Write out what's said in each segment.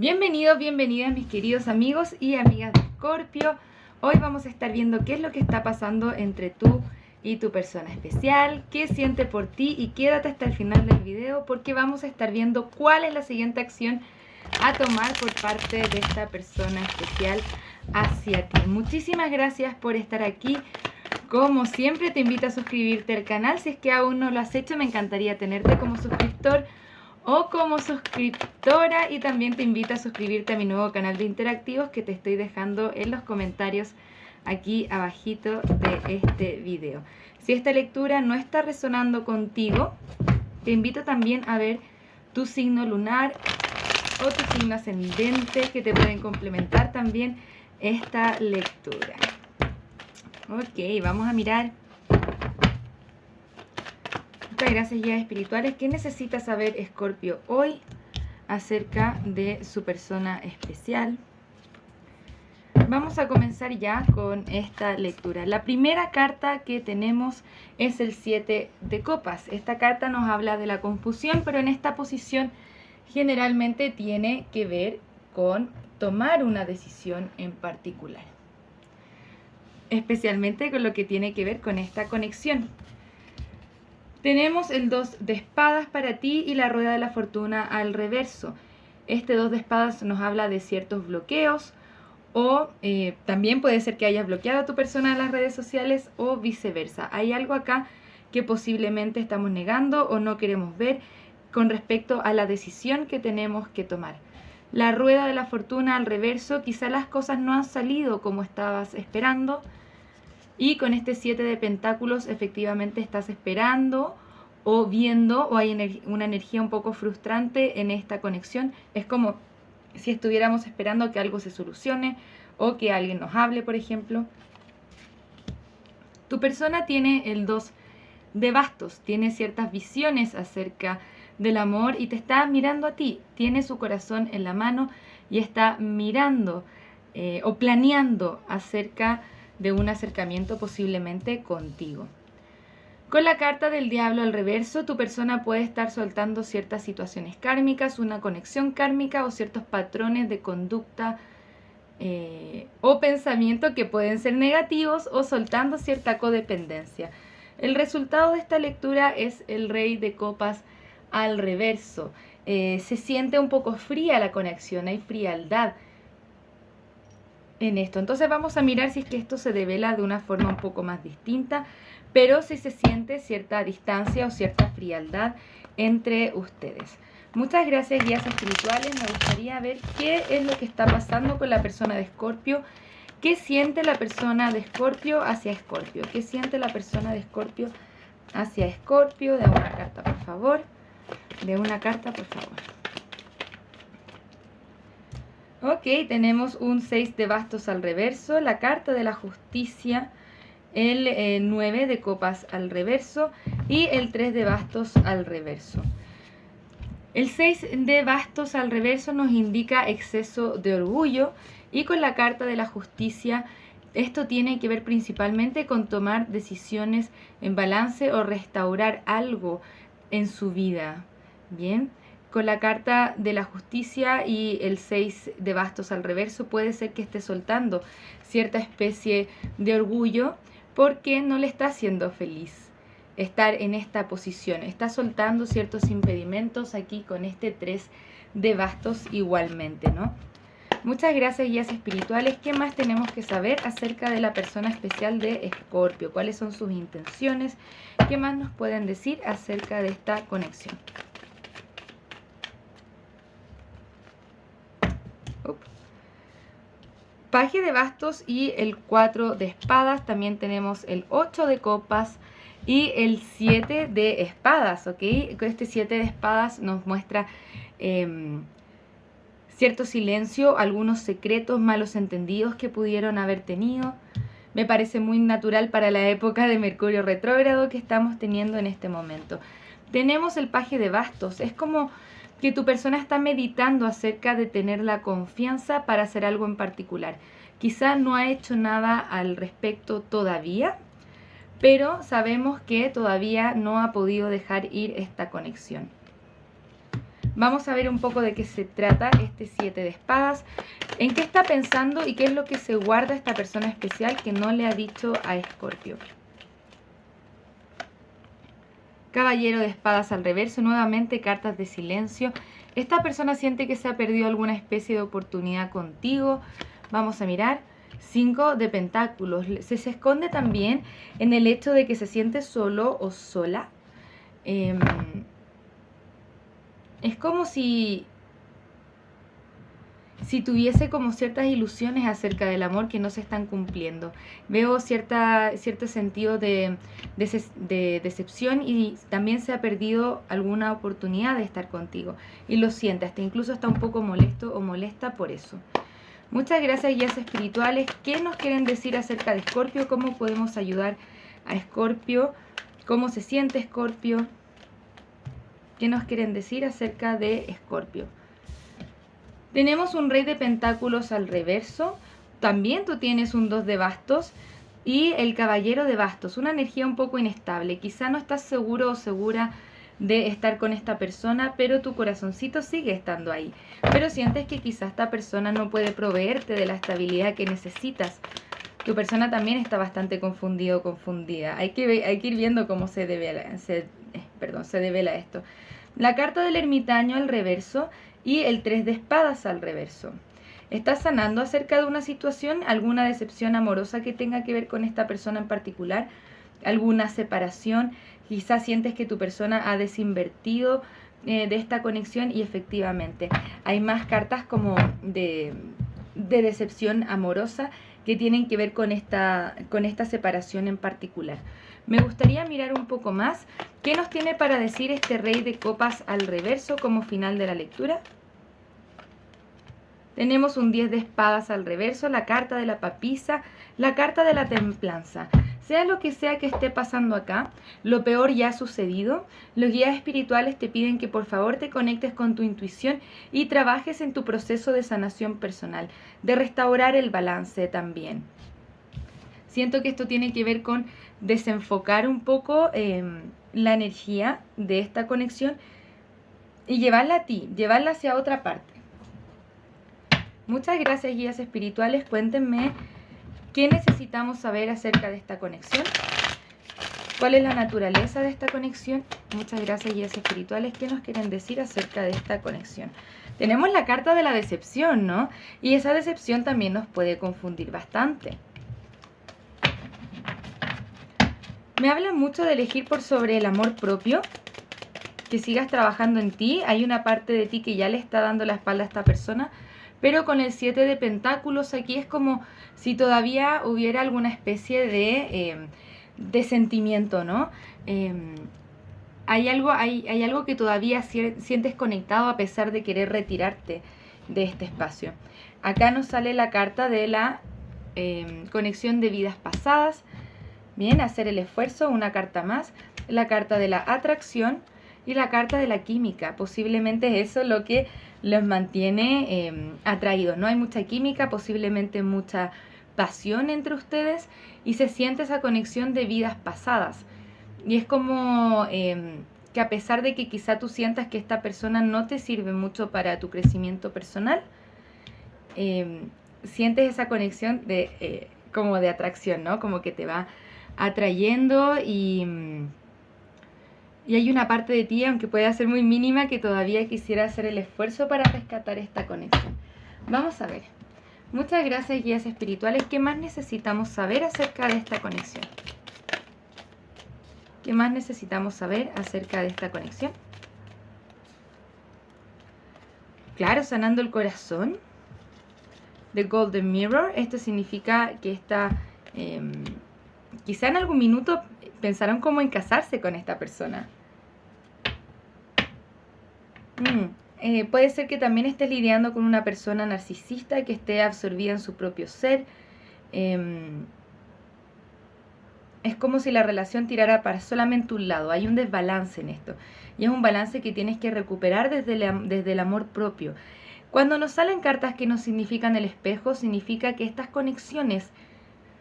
Bienvenidos, bienvenidas mis queridos amigos y amigas de Escorpio. Hoy vamos a estar viendo qué es lo que está pasando entre tú y tu persona especial, qué siente por ti, y quédate hasta el final del video porque vamos a estar viendo cuál es la siguiente acción a tomar por parte de esta persona especial hacia ti. Muchísimas gracias por estar aquí. Como siempre te invito a suscribirte al canal si es que aún no lo has hecho. Me encantaría tenerte como suscriptor o como suscriptora, y también te invito a suscribirte a mi nuevo canal de interactivos que te estoy dejando en los comentarios aquí abajito de este video. Si esta lectura no está resonando contigo, te invito también a ver tu signo lunar o tu signo ascendente, que te pueden complementar también esta lectura. Ok, vamos a mirar. Muchas gracias, guías espirituales. ¿Qué necesita saber Escorpio hoy acerca de su persona especial? Vamos a comenzar ya con esta lectura. La primera carta que tenemos es el 7 de copas. Esta carta nos habla de la confusión, pero en esta posición generalmente tiene que ver con tomar una decisión en particular, especialmente con lo que tiene que ver con esta conexión. Tenemos el 2 de espadas para ti y la rueda de la fortuna al reverso. Este 2 de espadas nos habla de ciertos bloqueos, o también puede ser que hayas bloqueado a tu persona en las redes sociales o viceversa. Hay algo acá que posiblemente estamos negando o no queremos ver con respecto a la decisión que tenemos que tomar. La rueda de la fortuna al reverso, quizá las cosas no han salido como estabas esperando. Y con este 7 de pentáculos efectivamente estás esperando o viendo, o hay una energía un poco frustrante en esta conexión. Es como si estuviéramos esperando que algo se solucione o que alguien nos hable, por ejemplo. Tu persona tiene el 2 de bastos, tiene ciertas visiones acerca del amor y te está mirando a ti. Tiene su corazón en la mano y está mirando o planeando acerca de un acercamiento posiblemente contigo. Con la carta del diablo al reverso, tu persona puede estar soltando ciertas situaciones kármicas, una conexión kármica o ciertos patrones de conducta o pensamiento que pueden ser negativos, o soltando cierta codependencia. El resultado de esta lectura es el rey de copas al reverso. Se siente un poco fría la conexión, hay frialdad en esto. Entonces vamos a mirar si es que esto se devela de una forma un poco más distinta, pero si se siente cierta distancia o cierta frialdad entre ustedes. Muchas gracias, guías espirituales. Me gustaría ver qué es lo que está pasando con la persona de Escorpio. ¿Qué siente la persona de Escorpio hacia Escorpio? ¿Qué siente la persona de Escorpio hacia Escorpio? De una carta, por favor. De una carta, por favor. Ok, tenemos un 6 de bastos al reverso, la carta de la justicia, el 9 de copas al reverso y el 3 de bastos al reverso. El 6 de bastos al reverso nos indica exceso de orgullo, y con la carta de la justicia esto tiene que ver principalmente con tomar decisiones en balance o restaurar algo en su vida. Bien. Con la carta de la justicia y el 6 de bastos al reverso, puede ser que esté soltando cierta especie de orgullo porque no le está haciendo feliz estar en esta posición. Está soltando ciertos impedimentos aquí con este 3 de bastos igualmente, ¿no? Muchas gracias, guías espirituales. ¿Qué más tenemos que saber acerca de la persona especial de Escorpio? ¿Cuáles son sus intenciones? ¿Qué más nos pueden decir acerca de esta conexión? Paje de bastos y el 4 de espadas. También tenemos el 8 de copas y el 7 de espadas, ¿ok? Este 7 de espadas nos muestra cierto silencio, algunos secretos, malos entendidos que pudieron haber tenido. Me parece muy natural para la época de Mercurio retrógrado que estamos teniendo en este momento. Tenemos el paje de bastos. Es como que tu persona está meditando acerca de tener la confianza para hacer algo en particular. Quizá no ha hecho nada al respecto todavía, pero sabemos que todavía no ha podido dejar ir esta conexión. Vamos a ver un poco de qué se trata este 7 de espadas, en qué está pensando y qué es lo que se guarda esta persona especial que no le ha dicho a Escorpio. Caballero de espadas al reverso, nuevamente cartas de silencio. Esta persona siente que se ha perdido alguna especie de oportunidad contigo. Vamos a mirar. 5 de pentáculos. Se esconde también en el hecho de que se siente solo o sola. Es como si tuviese como ciertas ilusiones acerca del amor que no se están cumpliendo. Veo cierto sentido de decepción y también se ha perdido alguna oportunidad de estar contigo. Y lo siente, hasta incluso está un poco molesto o molesta por eso. Muchas gracias, guías espirituales. ¿Qué nos quieren decir acerca de Escorpio? ¿Cómo podemos ayudar a Escorpio? ¿Cómo se siente Escorpio? ¿Qué nos quieren decir acerca de Escorpio? Tenemos un rey de pentáculos al reverso. También tú tienes un 2 de bastos y el caballero de bastos. Una energía un poco inestable. Quizá no estás seguro o segura de estar con esta persona, pero tu corazoncito sigue estando ahí. Pero sientes que quizá esta persona no puede proveerte de la estabilidad que necesitas. Tu persona también está bastante confundido o confundida. Hay que ir viendo cómo se devela esto. La carta del ermitaño al reverso y el 3 de espadas al reverso. ¿Estás sanando acerca de una situación, alguna decepción amorosa que tenga que ver con esta persona en particular? ¿Alguna separación? Quizás sientes que tu persona ha desinvertido de esta conexión y efectivamente hay más cartas como de decepción amorosa que tienen que ver con esta separación en particular. Me gustaría mirar un poco más. ¿Qué nos tiene para decir este rey de copas al reverso como final de la lectura? Tenemos un 10 de espadas al reverso, la carta de la papisa, la carta de la templanza. Sea lo que sea que esté pasando acá, lo peor ya ha sucedido. Los guías espirituales te piden que por favor te conectes con tu intuición y trabajes en tu proceso de sanación personal, de restaurar el balance también. Siento que esto tiene que ver con desenfocar un poco la energía de esta conexión y llevarla a ti, llevarla hacia otra parte. Muchas gracias, guías espirituales. Cuéntenme qué necesitamos saber acerca de esta conexión. ¿Cuál es la naturaleza de esta conexión? Muchas gracias, guías espirituales. ¿Qué nos quieren decir acerca de esta conexión? Tenemos la carta de la decepción, ¿no? Y esa decepción también nos puede confundir bastante. Me hablan mucho de elegir por sobre el amor propio, que sigas trabajando en ti. Hay una parte de ti que ya le está dando la espalda a esta persona, pero con el 7 de pentáculos aquí es como si todavía hubiera alguna especie de sentimiento, ¿no? Hay algo que todavía sientes conectado a pesar de querer retirarte de este espacio. Acá nos sale la carta de la conexión de vidas pasadas. Bien, hacer el esfuerzo, una carta más. La carta de la atracción y la carta de la química. Posiblemente eso es lo que los mantiene atraídos. No hay mucha química, posiblemente mucha pasión entre ustedes y se siente esa conexión de vidas pasadas. Y es como que a pesar de que quizá tú sientas que esta persona no te sirve mucho para tu crecimiento personal, sientes esa conexión como de atracción, ¿no? Como que te va atrayendo y hay una parte de ti, aunque pueda ser muy mínima, que todavía quisiera hacer el esfuerzo para rescatar esta conexión. Vamos a ver. Muchas gracias, guías espirituales. ¿Qué más necesitamos saber acerca de esta conexión? ¿Qué más necesitamos saber acerca de esta conexión? Claro, sanando el corazón. The Golden Mirror. Esto significa que quizá en algún minuto pensaron como en casarse con esta persona. Puede ser que también estés lidiando con una persona narcisista que esté absorbida en su propio ser. Es como si la relación tirara para solamente un lado. Hay un desbalance en esto. Y es un balance que tienes que recuperar desde el amor propio. Cuando nos salen cartas que nos significan el espejo, significa que estas conexiones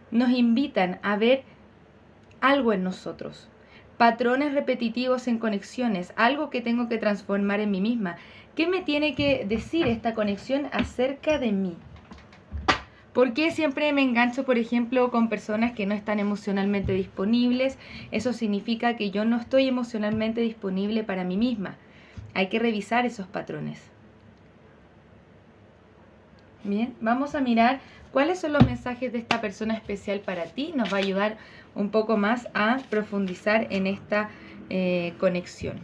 nos invitan a ver algo en nosotros. patrones repetitivos en conexiones, algo que tengo que transformar en mí misma. ¿Qué me tiene que decir esta conexión acerca de mí? ¿Por qué siempre me engancho, por ejemplo, con personas que no están emocionalmente disponibles? Eso significa que yo no estoy emocionalmente disponible para mí misma. Hay que revisar esos patrones. Bien, vamos a mirar cuáles son los mensajes de esta persona especial para ti. Nos va a ayudar un poco más a profundizar en esta conexión.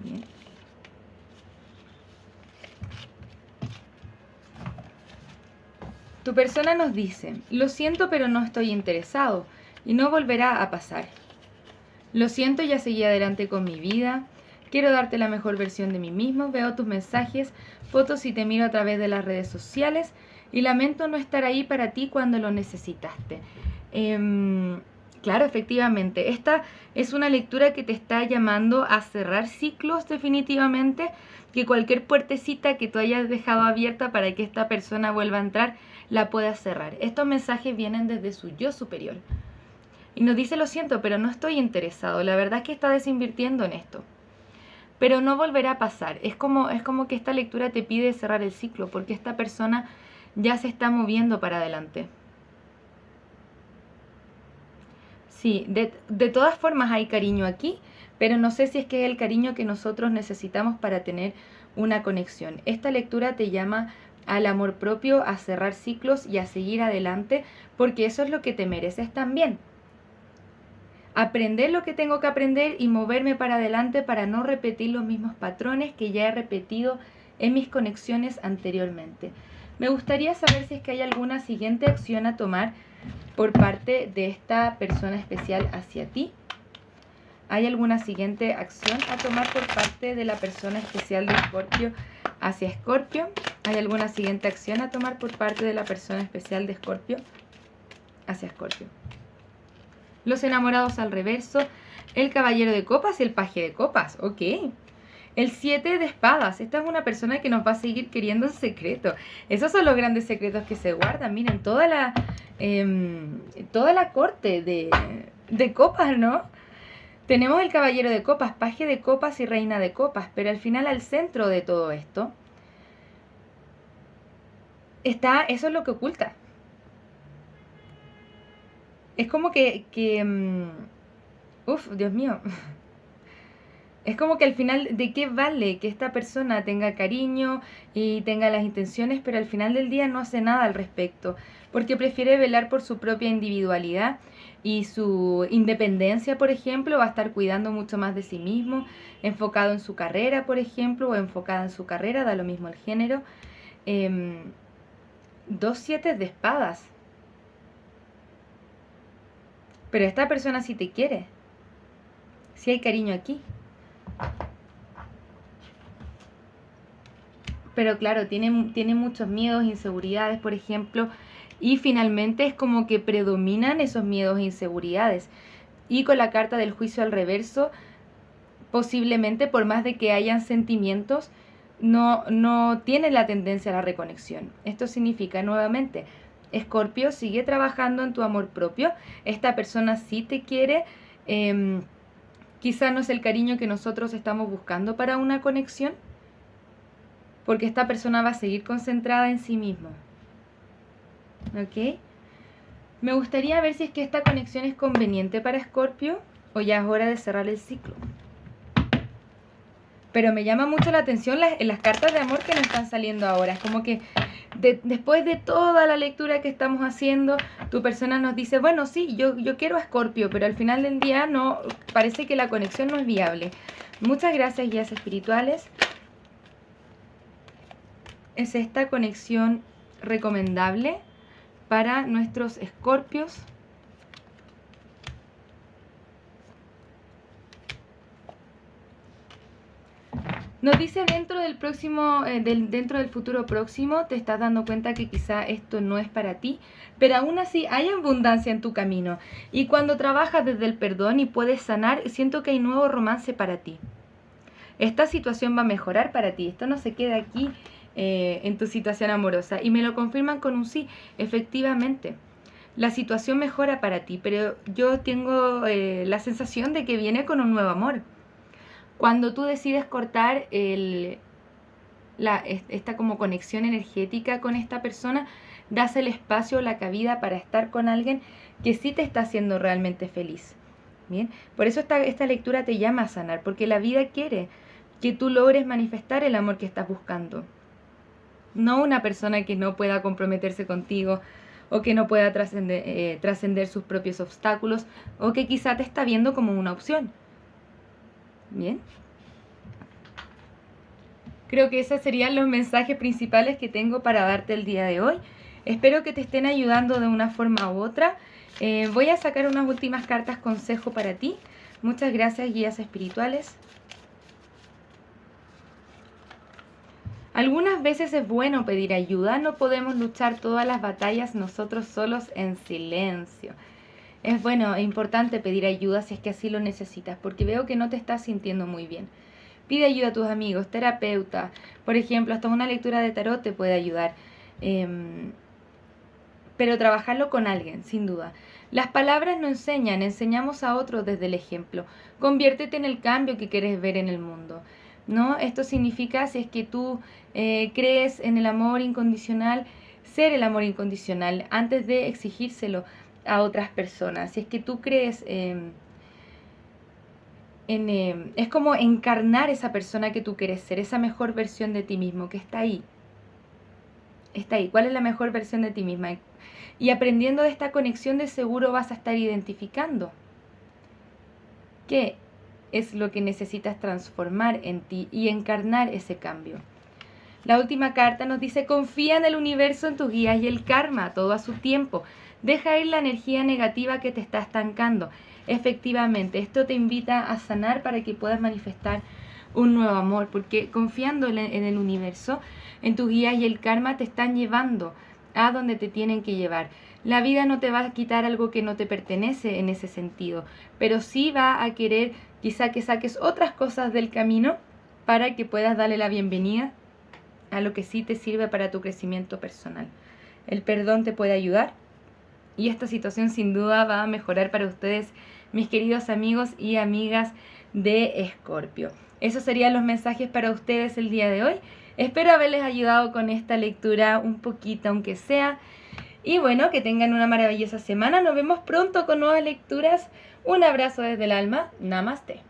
Bien. Tu persona nos dice: lo siento, pero no estoy interesado y no volverá a pasar. Lo siento, ya seguí adelante con mi vida. Quiero darte la mejor versión de mí mismo. Veo tus mensajes, fotos y te miro a través de las redes sociales y lamento no estar ahí para ti cuando lo necesitaste. Claro, efectivamente, esta es una lectura que te está llamando a cerrar ciclos definitivamente, que cualquier puertecita que tú hayas dejado abierta para que esta persona vuelva a entrar, la puedas cerrar. Estos mensajes vienen desde su yo superior. Y nos dice: lo siento, pero no estoy interesado. La verdad es que está desinvirtiendo en esto. Pero no volverá a pasar. Es como que esta lectura te pide cerrar el ciclo, porque esta persona ya se está moviendo para adelante. Sí, de todas formas hay cariño aquí, pero no sé si es que es el cariño que nosotros necesitamos para tener una conexión. Esta lectura te llama al amor propio, a cerrar ciclos y a seguir adelante, porque eso es lo que te mereces también. Aprender lo que tengo que aprender y moverme para adelante para no repetir los mismos patrones que ya he repetido en mis conexiones anteriormente. Me gustaría saber si es que hay alguna siguiente acción a tomar por parte de esta persona especial hacia ti. ¿Hay alguna siguiente acción a tomar por parte de la persona especial de Escorpio hacia Escorpio? ¿Hay alguna siguiente acción a tomar por parte de la persona especial de Escorpio hacia Escorpio? Los enamorados al reverso, el caballero de copas y el paje de copas. Ok. El 7 de espadas. Esta es una persona que nos va a seguir queriendo en secreto. Esos son los grandes secretos que se guardan. Miren, toda la corte de copas, ¿no? Tenemos el caballero de copas, paje de copas y reina de copas. Pero al final, al centro de todo esto, está, eso es lo que oculta. Es como Dios mío. Es como que al final, ¿de qué vale que esta persona tenga cariño y tenga las intenciones, pero al final del día no hace nada al respecto? Porque prefiere velar por su propia individualidad y su independencia, por ejemplo, va a estar cuidando mucho más de sí mismo, enfocado en su carrera, por ejemplo, o enfocada en su carrera, da lo mismo el género. 2 7 de espadas. Pero esta persona sí te quiere. Sí hay cariño aquí. Pero claro, tiene muchos miedos, inseguridades, por ejemplo, y finalmente es como que predominan esos miedos e inseguridades. Y con la carta del juicio al reverso, posiblemente por más de que hayan sentimientos, no tiene la tendencia a la reconexión. Esto significa nuevamente, Escorpio, sigue trabajando en tu amor propio. Esta persona sí te quiere. Quizá no es el cariño que nosotros estamos buscando para una conexión, porque esta persona va a seguir concentrada en sí mismo. ¿Ok? Me gustaría ver si es que esta conexión es conveniente para Escorpio o ya es hora de cerrar el ciclo. Pero me llama mucho la atención las cartas de amor que nos están saliendo ahora. Es como que después de toda la lectura que estamos haciendo, tu persona nos dice: bueno, sí, yo quiero a Escorpio, pero al final del día no, parece que la conexión no es viable. Muchas gracias, guías espirituales. ¿Es esta conexión recomendable para nuestros Escorpios? Nos dice dentro del futuro próximo, te estás dando cuenta que quizá esto no es para ti, pero aún así hay abundancia en tu camino. Y cuando trabajas desde el perdón y puedes sanar, siento que hay nuevo romance para ti. Esta situación va a mejorar para ti. Esto no se queda aquí en tu situación amorosa. Y me lo confirman con un sí, efectivamente. la situación mejora para ti, pero yo tengo la sensación de que viene con un nuevo amor. Cuando tú decides cortar esta como conexión energética con esta persona, das el espacio, la cabida para estar con alguien que sí te está haciendo realmente feliz. Bien, por eso esta lectura te llama a sanar, porque la vida quiere que tú logres manifestar el amor que estás buscando. No una persona que no pueda comprometerse contigo o que no pueda trascender sus propios obstáculos o que quizá te está viendo como una opción. Bien. Creo que esos serían los mensajes principales que tengo para darte el día de hoy. Espero que te estén ayudando de una forma u otra. Voy a sacar unas últimas cartas consejo para ti. Muchas gracias, guías espirituales. Algunas veces es bueno pedir ayuda, no podemos luchar todas las batallas nosotros solos en silencio. Es bueno e importante pedir ayuda si es que así lo necesitas, porque veo que no te estás sintiendo muy bien. Pide ayuda a tus amigos, terapeuta, por ejemplo, hasta una lectura de tarot te puede ayudar. Pero trabajarlo con alguien, sin duda. Las palabras no enseñan, enseñamos a otros desde el ejemplo. Conviértete en el cambio que quieres ver en el mundo, ¿no? Esto significa, si es que tú crees en el amor incondicional, ser el amor incondicional antes de exigírselo a otras personas. Si es que tú crees es como encarnar esa persona que tú quieres ser, esa mejor versión de ti mismo que está ahí. Está ahí. ¿Cuál es la mejor versión de ti misma? Y aprendiendo de esta conexión, de seguro vas a estar identificando qué es lo que necesitas transformar en ti y encarnar ese cambio. La última carta nos dice: confía en el universo, en tus guías y el karma, todo a su tiempo. Deja ir la energía negativa que te está estancando. Efectivamente, esto te invita a sanar para que puedas manifestar un nuevo amor, porque confiando en el universo, en tus guías y el karma, te están llevando a donde te tienen que llevar. La vida no te va a quitar algo que no te pertenece en ese sentido, pero sí va a querer quizá que saques otras cosas del camino para que puedas darle la bienvenida a lo que sí te sirve para tu crecimiento personal. El perdón te puede ayudar y esta situación sin duda va a mejorar para ustedes, mis queridos amigos y amigas de Escorpio. Esos serían los mensajes para ustedes el día de hoy. Espero haberles ayudado con esta lectura un poquito, aunque sea. Y bueno, que tengan una maravillosa semana. Nos vemos pronto con nuevas lecturas. Un abrazo desde el alma. Namaste.